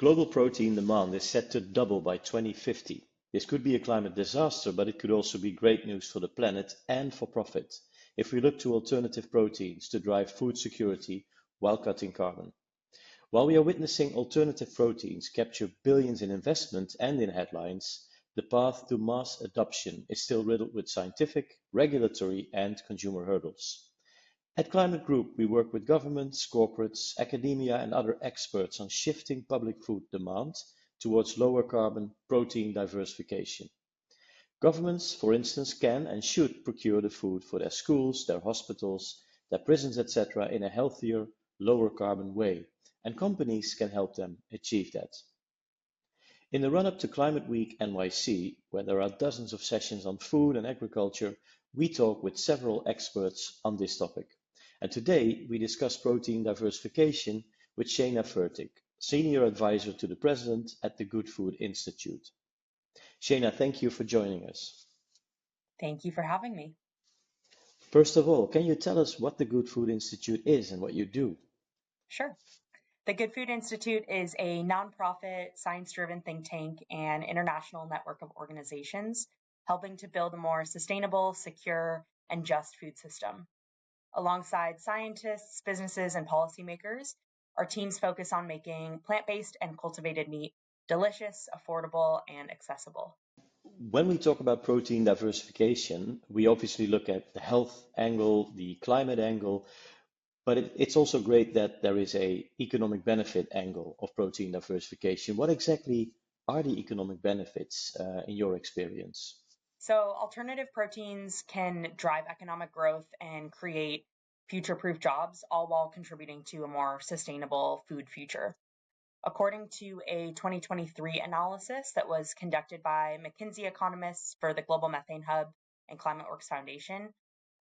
Global protein demand is set to double by 2050. This could be a climate disaster, but it could also be great news for the planet and for profit if we look to alternative proteins to drive food security while cutting carbon. While we are witnessing alternative proteins capture billions in investment and in headlines, the path to mass adoption is still riddled with scientific, regulatory, and consumer hurdles. At Climate Group, we work with governments, corporates, academia, and other experts on shifting public food demand towards lower carbon protein diversification. Governments, for instance, can and should procure the food for their schools, their hospitals, their prisons, etc., in a healthier, lower carbon way, and companies can help them achieve that. In the run up to Climate Week NYC, where there are dozens of sessions on food and agriculture, we talk with several experts on this topic. And today we discuss protein diversification with Shayna Fertig, Senior Advisor to the President at the Good Food Institute. Shayna, thank you for joining us. Thank you for having me. First of all, can you tell us what the Good Food Institute is and what you do? Sure. The Good Food Institute is a nonprofit, science-driven think tank and international network of organizations helping to build a more sustainable, secure, and just food system. Alongside scientists, businesses, and policymakers, our teams focus on making plant-based and cultivated meat delicious, affordable, and accessible. When we talk about protein diversification, we obviously look at the health angle, the climate angle, but it's also great that there is an economic benefit angle of protein diversification. What exactly are the economic benefits in your experience? So alternative proteins can drive economic growth and create future-proof jobs, all while contributing to a more sustainable food future. According to a 2023 analysis that was conducted by McKinsey economists for the Global Methane Hub and ClimateWorks Foundation,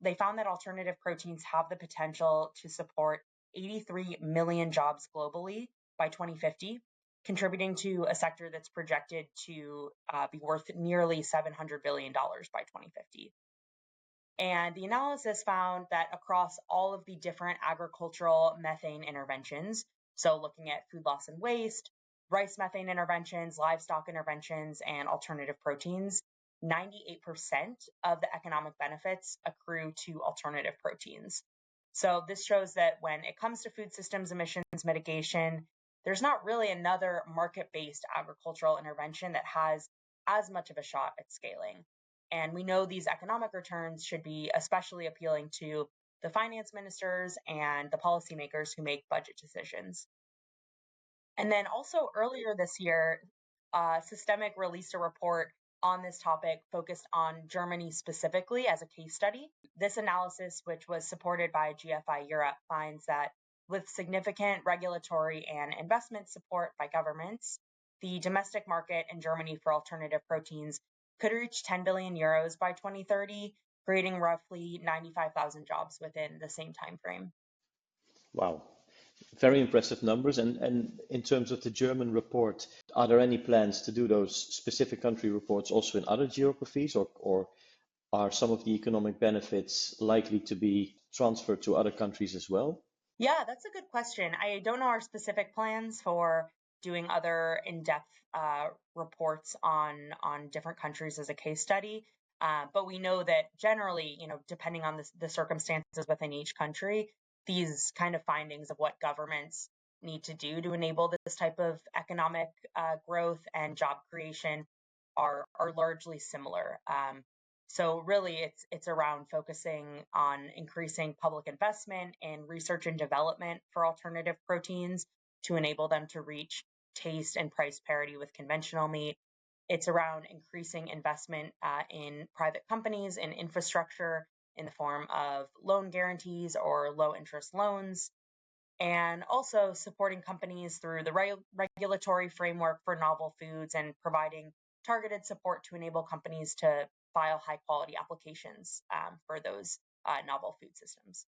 they found that alternative proteins have the potential to support 83 million jobs globally by 2050, contributing to a sector that's projected to be worth nearly $700 billion by 2050. And the analysis found that across all of the different agricultural methane interventions, so looking at food loss and waste, rice methane interventions, livestock interventions, and alternative proteins, 98% of the economic benefits accrue to alternative proteins. So this shows that when it comes to food systems emissions mitigation, there's not really another market-based agricultural intervention that has as much of a shot at scaling. And we know these economic returns should be especially appealing to the finance ministers and the policymakers who make budget decisions. And then also earlier this year, Systemic released a report on this topic focused on Germany specifically as a case study. This analysis, which was supported by GFI Europe, finds that with significant regulatory and investment support by governments, the domestic market in Germany for alternative proteins could reach 10 billion euros by 2030, creating roughly 95,000 jobs within the same time frame. Wow, very impressive numbers. And in terms of the German report, are there any plans to do those specific country reports also in other geographies, or are some of the economic benefits likely to be transferred to other countries as well? Yeah, that's a good question. I don't know our specific plans for doing other in-depth reports on different countries as a case study. But we know that generally, depending on the circumstances within each country, these kind of findings of what governments need to do to enable this type of economic growth and job creation are largely similar. So really, it's around focusing on increasing public investment in research and development for alternative proteins to enable them to reach taste and price parity with conventional meat. It's around increasing investment in private companies and infrastructure in the form of loan guarantees or low interest loans, and also supporting companies through the regulatory framework for novel foods and providing targeted support to enable companies to file high quality applications for those novel food systems.